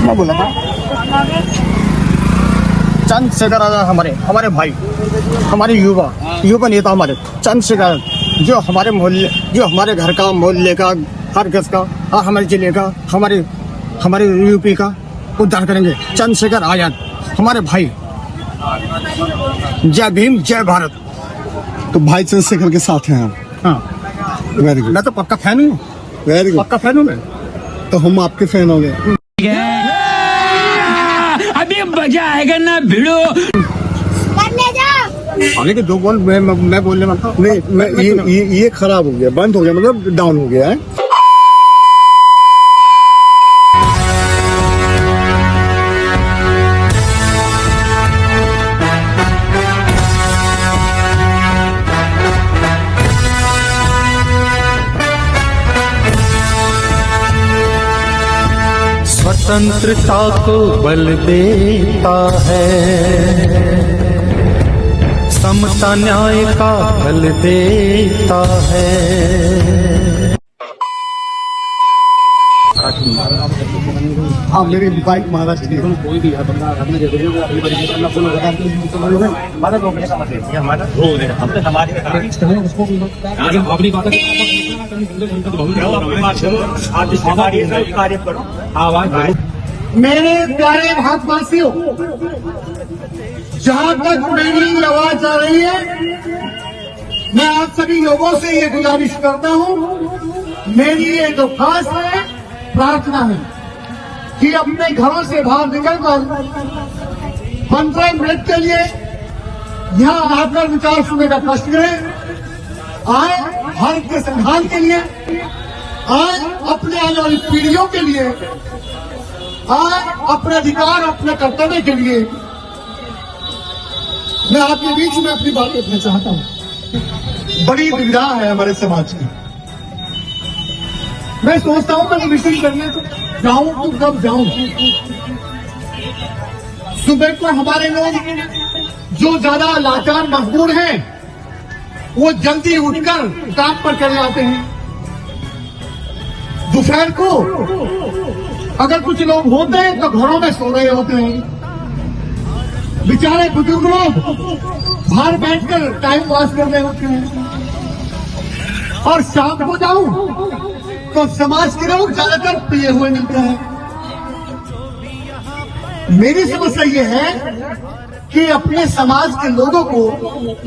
मैं बोला था चंद्रशेखर आजाद हमारे भाई, हमारे युवा नेता, हमारे चंद्रशेखर जो हमारे मोहल्ले, जो हमारे घर का, मोहल्ले का, हर गज का, हमारे जिले का, हमारे यूपी का उद्धार करेंगे। चंद्रशेखर आजाद हमारे भाई। जय भीम, जय भारत। तो भाई चंद्रशेखर के साथ हैं आप? हाँ, वेरी गुड। मैं तो पक्का फैन हूँ, वेरी गुड। पक्का फैन हूँ मैं। तो हम आपके फैन हो गए। अभी मजा आएगा ना भिड़ो। आगे के दो बॉल मैं बोलने वाला था। नहीं, मैं ये खराब हो गया, बंद हो गया, मतलब डाउन हो गया है। स्वतंत्रता को बल देता है, समता न्याय का बल देता है। हाँ, मेरी बाइक महाराष्ट्र की। कोई भी बंदा अपने जरूरी अपनी तरीके से अपना फॉलो करता है। हमारा रोकने का मतलब है हमारा रोक देना, हमने समाज में अपनी बात कार्य करो, आवाज। मेरे प्यारे भारतवासियों, जहां तक मेरी आवाज आ रही है, मैं आप सभी लोगों से ये गुजारिश करता हूं, मेरी ये दरख्वास्त है, प्रार्थना है कि अपने घरों से बाहर निकलकर 15 मिनट के लिए यहां आकर विचार सुनने का कष्ट करें। आए भारत के संविधान के लिए, आए अपने आने वाली पीढ़ियों के लिए, आए अपने अधिकार, अपने कर्तव्य के लिए। मैं आपके बीच में अपनी बात रखना चाहता हूं। बड़ी दुविधा है हमारे समाज की। मैं सोचता हूं मैं मिशन करने जाऊं तो कब जाऊं। सुबह को हमारे लोग जो ज्यादा लाचार मजबूर हैं, वो जल्दी उठकर काम पर चले जाते हैं। दोपहर को अगर कुछ लोग होते हैं तो घरों में सो रहे होते हैं। बेचारे बुजुर्ग लोग बाहर बैठकर टाइम पास कर रहे होते हैं। और शाम को जाऊं तो समाज के लोग ज्यादातर पिए हुए मिलते हैं। मेरी समस्या ये है कि अपने समाज के लोगों को,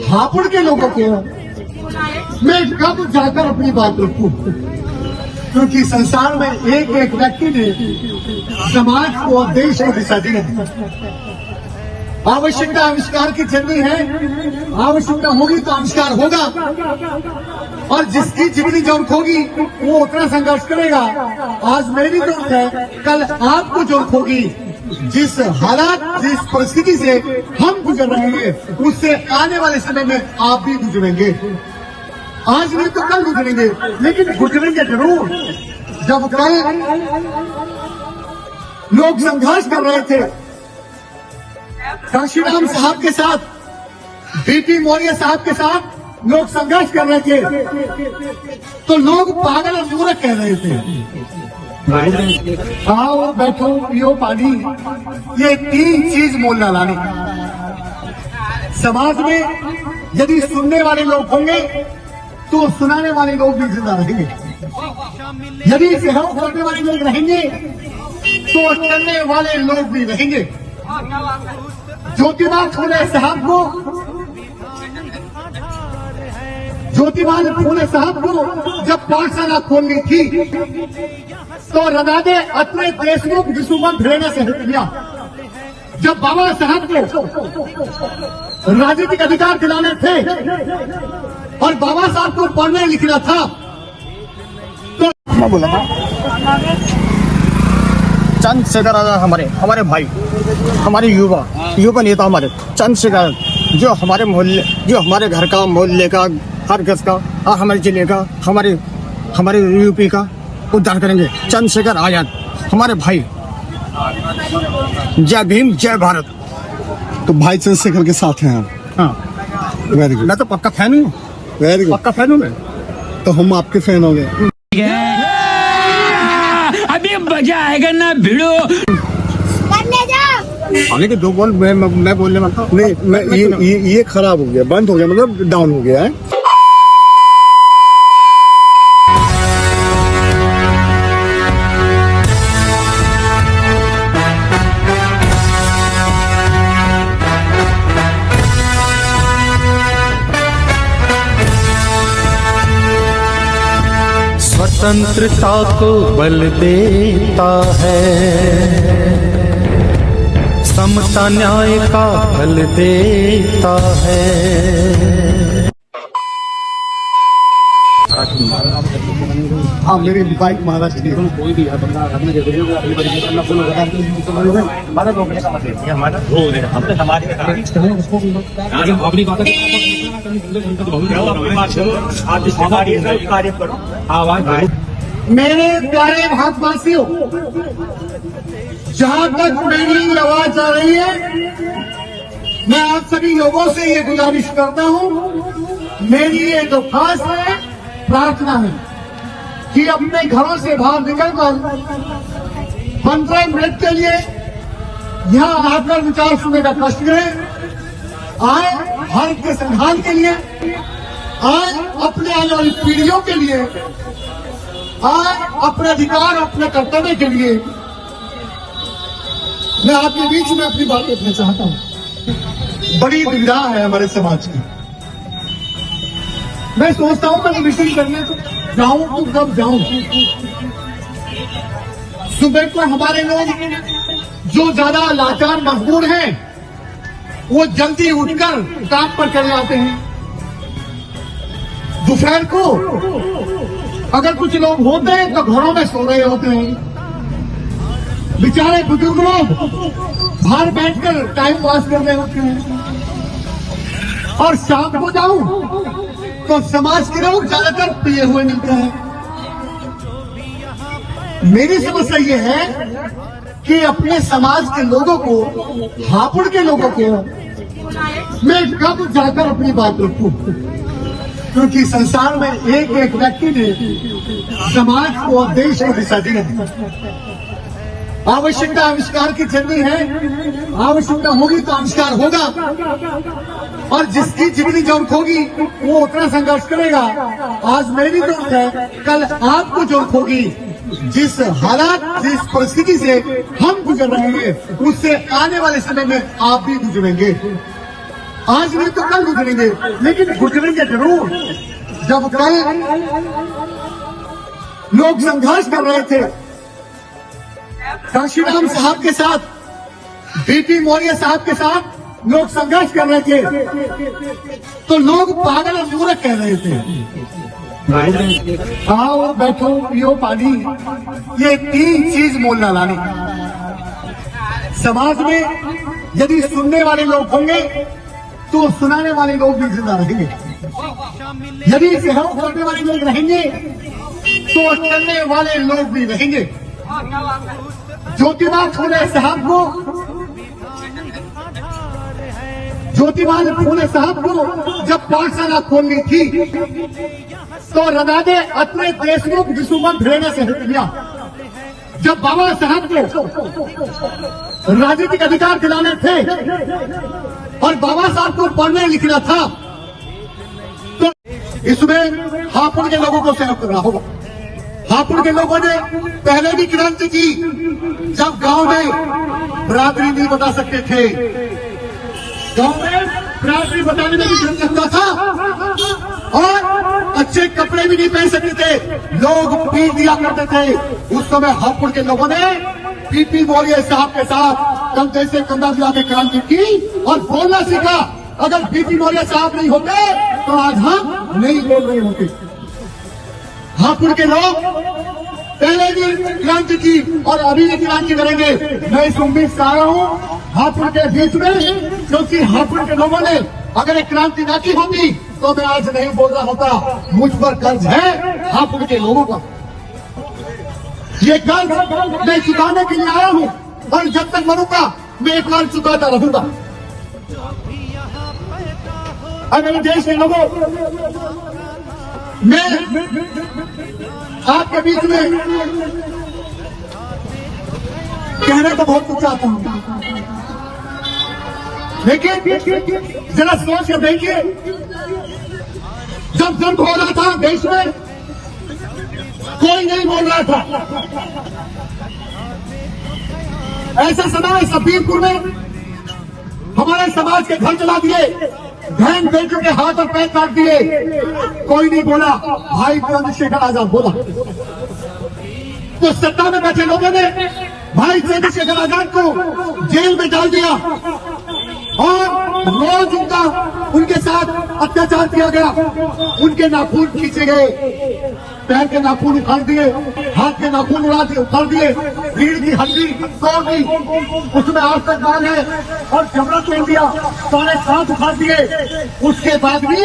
हापुड़ के लोगों को मैं कब जाकर अपनी बात रखूं, क्योंकि संसार में एक एक व्यक्ति ने समाज को, देश को दिशा दी है। आवश्यकता आविष्कार की जरूरी है, आवश्यकता होगी तो आविष्कार होगा, और जिसकी जितनी जरूरत होगी वो उतना संघर्ष करेगा। आज मेरी जरूरत है, कल आपको जरूरत होगी। जिस हालात, जिस परिस्थिति से हम गुजर रहे हैं, उससे आने वाले समय में आप भी गुजरेंगे। आज नहीं तो कल गुजरेंगे, लेकिन गुजरेंगे जरूर। जब कल लोग संघर्ष कर रहे थे काशीराम साहब के साथ, बीपी मौर्य साहब के साथ लोग संघर्ष कर रहे थे, तो लोग पागल और मूर्ख कह रहे थे। आओ बैठो पियो पानी, ये 3 चीज मोल न लाने। समाज में यदि सुनने वाले लोग होंगे तो सुनाने वाले लोग भी जिंदा रहेंगे। यदि सहयोग करने वाले लोग रहेंगे तो चलने वाले लोग भी रहेंगे। ज्योतिबा फूले साहब को जब पाठशाला खोलनी थी तो रनादे अत्रे देशमुख विसुमन भेड़े से हट गया। जब बाबा साहब को राजनीतिक अधिकार दिलाने थे और बाबा साहब को पढ़ने लिखना था, तो मैं बोला था चंद्रशेखर आजाद हमारे भाई, हमारे युवा नेता, हमारे चंद्रशेखर जो हमारे मोहल्ले, जो हमारे घर का, मोहल्ले का, हर गज का, हमारे जिले का, हमारे यूपी का उद्धार करेंगे। चंद्रशेखर आजाद हमारे भाई। जय भीम, जय भारत। तो भाई चंद्रशेखर के साथ हैं आप? हाँ, वेरी गुड। मैं तो पक्का फैन हूँ, वेरी गुड। पक्का फैन हूँ मैं। तो हम आपके फैन हो गए। अभी मजा आएगा ना भिड़ो। करने जाओ। हालांकि कि दो बोल मैं बोलने वाला था। नहीं मैं ये खराब हो गया, बंद हो गया, मतलब डाउन हो गया है। स्वतंत्रता को बल देता है, समता न्याय का बल देता है। हाँ मेरी बाइक महाराष्ट्र की है। कोई भी बंदा अपने मेरे प्यारे भारतवासियों, जहां तक मेरी आवाज आ रही है, मैं आप सभी लोगों से ये गुजारिश करता हूं, मेरी ये दरख्वास्त है, प्रार्थना है कि अपने घरों से बाहर निकलकर 15 मिनट के लिए यहां आकर विचार सुनने का कष्ट करें। आए भारत के संविधान के लिए, आए अपने आने वाली पीढ़ियों के लिए, आए अपने अधिकार अपने कर्तव्य के लिए। मैं आपके बीच में अपनी बात रखना चाहता हूं। बड़ी दुविधा है हमारे समाज की। मैं सोचता हूं मैं मिशन करने जाऊं तो कब जाऊं। सुबह को हमारे लोग जो ज्यादा लाचार मजबूर हैं वो जल्दी उठकर काम पर चले जाते हैं। दोपहर को अगर कुछ लोग होते हैं तो घरों में सो रहे होते हैं। बेचारे बुजुर्ग लोग बाहर बैठकर टाइम पास कर रहे होते हैं। और शाम को जाऊं तो समाज के लोग ज्यादातर पिए हुए मिलते हैं। मेरी समस्या ये है कि अपने समाज के लोगों को, हापुड़ के लोगों को मैं कब जाकर अपनी बात रखूं, क्योंकि संसार में एक एक व्यक्ति ने समाज को और देश को दिशा दी है। आवश्यकता आविष्कार की चलनी है, आवश्यकता होगी तो आविष्कार होगा, और जिसकी जितनी जरूरत होगी वो उतना संघर्ष करेगा। आज मेरी जरूरत है, कल आपको जरूरत होगी। जिस हालात, जिस परिस्थिति से हम गुजर रहे हैं उससे आने वाले समय में आप भी गुजरेंगे। आज नहीं तो कल गुजरेंगे, लेकिन गुजरेंगे जरूर। जब कल लोग संघर्ष कर रहे थे काशीराम साहब के साथ, बीपी मौर्य साहब के साथ लोग संघर्ष कर रहे थे, तो लोग पागल और मूर्ख कह रहे थे। आओ बैठो पियो पानी, ये 3 चीज मोल न लानी। समाज में यदि सुनने वाले लोग होंगे तो सुनाने वाले लोग भी जिंदा रहेंगे। यदि सहयोग करने वाले लोग रहेंगे तो चलने वाले लोग भी रहेंगे। ज्योतिबा फूले साहब को जब पाठशाला खोलनी थी तो रदादे अपने देशमुख विश्वमन भेड़े से हट गया। जब बाबा साहब को राजनीतिक अधिकार दिलाने थे और बाबा साहब को पढ़ने लिखना था, तो इसमें हापुड़ के लोगों को सहयोग करना होगा। हापुड़ के लोगों ने पहले भी क्रांति की, जब गांव में बराबरी नहीं बता सकते थे, गांव में बराबरी बताने में भी झंझट था और अच्छे कपड़े भी नहीं पहन सकते थे, लोग पीट दिया करते थे। उस समय हापुड़ के लोगों ने बीपी मौर्य साहब के साथ कंधे से कंधा मिला के क्रांति की और बोलना सीखा। अगर बीपी मौर्य साहब नहीं होते तो आज हम नहीं बोल रहे होते। हापुड़ के लोग पहले भी क्रांति की और अभी भी क्रांति करेंगे। मैं इस उम्मीद से आ रहा हूँ हापुड़ के बीच में, क्योंकि हापुड़ के लोगों ने अगर एक क्रांति ना की होती तो मैं आज नहीं बोल रहा होता। मुझ पर कर्ज है हापुड़ के लोगों का। ये कर्ज मैं चुकाने के लिए आया हूँ और जब तक मरूंगा मैं एक कर्ज चुकाता रहूंगा। अगर देश के लोगों, मैं आपके बीच में कहना तो बहुत कुछ चाहता हूं, लेकिन जरा सोच कर देखिए, जब जंग हो रहा था देश में, कोई नहीं बोल रहा था। ऐसा समय शब्बीरपुर में हमारे समाज के घर जला दिए, बहन बेटियों के हाथ और पैर काट दिए, कोई नहीं बोला। भाई चंद्रशेखर आजाद बोला। तो सत्ता में बैठे लोगों ने भाई चंद्रशेखर आजाद को जेल में डाल दिया और रोज उनके साथ अत्याचार किया गया। उनके नाखून खींचे गए, पैर के नाखून उखाड़ दिए, हाथ के नाखून उखाड़ दिए, रीढ़ की हड्डी तोड़ दी, उसमें आज तक बाल है, और जबड़ा तोड़ दिया, सारे हाथ उखाड़ दिए। उसके बाद भी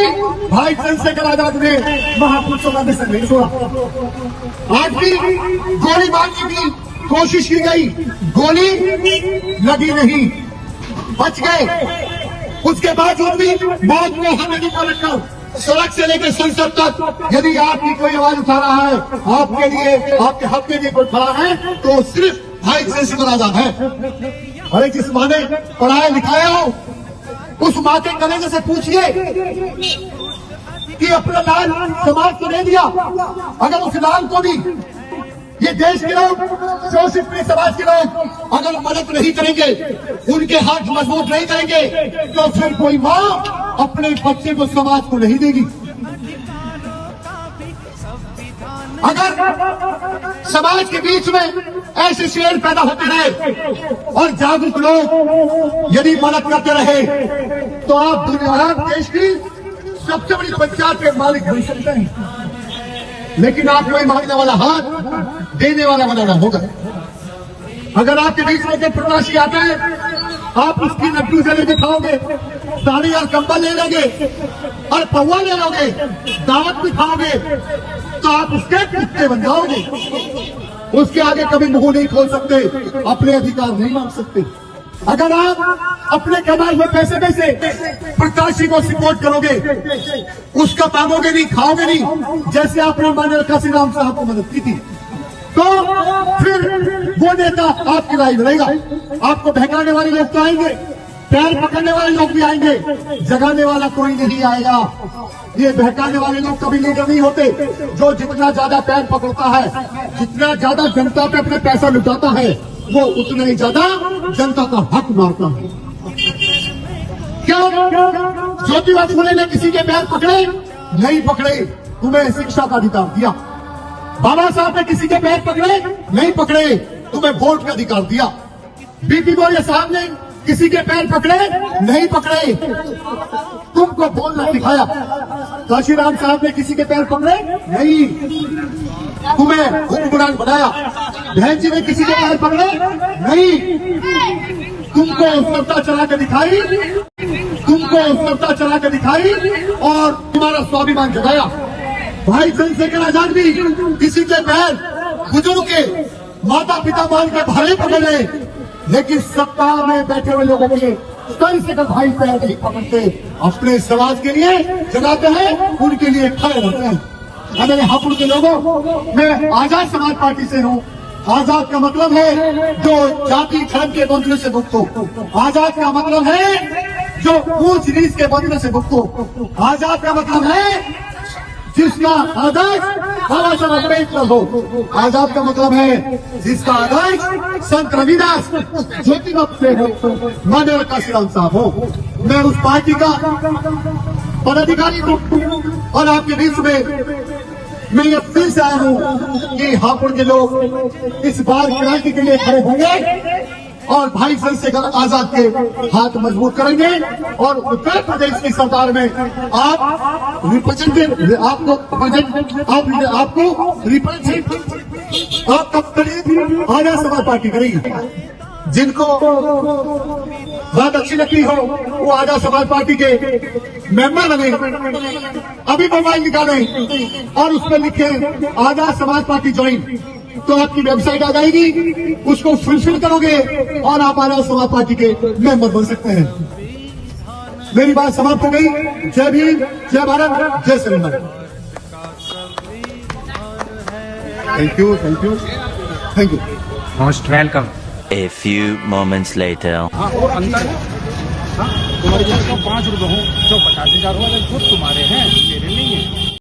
भाई चंद्रशेखर आजाद ने महापुरुषों में से नहीं छोड़ा। आज भी गोली मारने की कोशिश की गई, गोली लगी नहीं, बच गए। उसके बावजूद भी मौत को हमें नहीं पलटना। सड़क से लेकर संसद तक यदि आपकी कोई आवाज उठा रहा है, आपके लिए, आपके हक के लिए कोई खड़ा है, तो सिर्फ भाई चंद्रशेखर आजाद है। अरे जिस माँ ने पढ़ाया लिखाया हो, उस माँ के कलेजे से पूछिए कि अपना लाल समाज को दे दिया। अगर उस लाल को भी ये देश के लोग, शोषित पीड़ित समाज के लोग अगर मदद नहीं करेंगे, उनके हाथ मजबूत नहीं करेंगे, तो फिर कोई माँ अपने बच्चे को समाज को नहीं देगी। अगर समाज के बीच में ऐसे शेर पैदा होते हैं और जागरूक लोग यदि मदद करते रहे, तो आप दुनिया देश की सबसे बड़ी पंचायत के मालिक बन सकते हैं। लेकिन आपको मांगने वाला हाथ देने वाला बनाना होगा। अगर आपके बीच में कोई प्रवासी आता है, आप उसकी लड्डू जलेबी खाओगे, साड़ी और कंबल ले लोगे और पौवा ले लोगे, दावत भी खाओगे, तो आप उसके कुत्ते बन जाओगे। उसके आगे कभी मुंह नहीं खोल सकते, अपने अधिकार नहीं मांग सकते। अगर आप अपने कमाए हुए पैसे में से प्रत्याशी को सपोर्ट करोगे, उसका मांगोगे नहीं, खाओगे नहीं, जैसे आपने माननीय काशी राम साहब को मदद की थी, तो फिर वो नेता आपकी राय रहेगा। आपको बहकाने वाले लोग तो आएंगे, पैर पकड़ने वाले लोग भी आएंगे, जगाने वाला कोई नहीं आएगा। ये बहकाने वाले लोग कभी लीडर नहीं होते। जो जितना ज्यादा पैर पकड़ता है, जितना ज्यादा जनता पे अपने पैसा लुटाता है, वो उतना ही ज्यादा जनता का हक मारता है। क्यों? ज्योतिबा फुले ने किसी के पैर पकड़े नहीं पकड़े, तुम्हें शिक्षा का अधिकार दिया। बाबा साहब ने किसी के पैर पकड़े नहीं पकड़े, तुम्हें वोट का अधिकार दिया। बीपी गौरिया साहब ने किसी के पैर पकड़े नहीं पकड़े, तुमको बोलना सिखाया। काशीराम साहब ने किसी के पैर पकड़े नहीं, तुम्हें हुक्मरान बनाया। बहन जी ने किसी के पैर पकड़े नहीं, तुमको सत्ता चला के दिखाई, और तुम्हारा स्वाभिमान जगाया। भाई चंद्रशेखर आजाद भी किसी के पैर, बुजुर्ग के, माता पिता मान के भरे पकड़े, लेकिन सत्ता में बैठे हुए लोगों के चंद्रशेखर भाई पैर नहीं पकड़ते। अपने समाज के लिए जगाते हैं, उनके लिए खड़े रहते हैं। मेरे हापुड़ के लोगों, मैं आजाद समाज पार्टी से हूँ। आजाद का मतलब है जो जाति धर्म के बंधन से मुक्त हो। आजाद का मतलब है जो ऊंच नीच के बंधन से मुक्त हो। आजाद का मतलब है जिसका आदर्श बाबा साहब अम्बेडकर हो। आजाद का मतलब है जिसका आदर्श संत रविदास, ज्योतिबा फुले हो, माननीय काशीराम साहब हो। मैं उस पार्टी का पदाधिकारी हूँ और आपके बीच में मैं ये फिर से आया हूँ कि हापुड़ के लोग इस बार क्रांति के लिए खड़े होंगे और भाई चंद्रशेखर आजाद के हाथ मजबूत करेंगे, और उत्तर प्रदेश की सरकार में आप रिप्रेजेंटेटिव, आप कब करेंगे? आजाद समाज पार्टी करेगी। जिनको बात अच्छी लगती हो वो आजाद समाज पार्टी के मेंबर बने। अभी मोबाइल निकालें और उस पर लिखे आजाद समाज पार्टी ज्वाइन, तो आपकी वेबसाइट आ जाएगी, उसको फुलफिल करोगे और आप आजाद समाज पार्टी के मेंबर बन सकते हैं। मेरी बात समाप्त हो गई। जय भीम, जय भारत, जय Shriram. Thank you, thank you, thank you. Most welcome. A few moments later. हाँ और अंतर हाँ तुम्हारे जैसे 5 रुपए हो तो 50,000 हो, खुद तुम्हारे हैं मेरे नहीं है।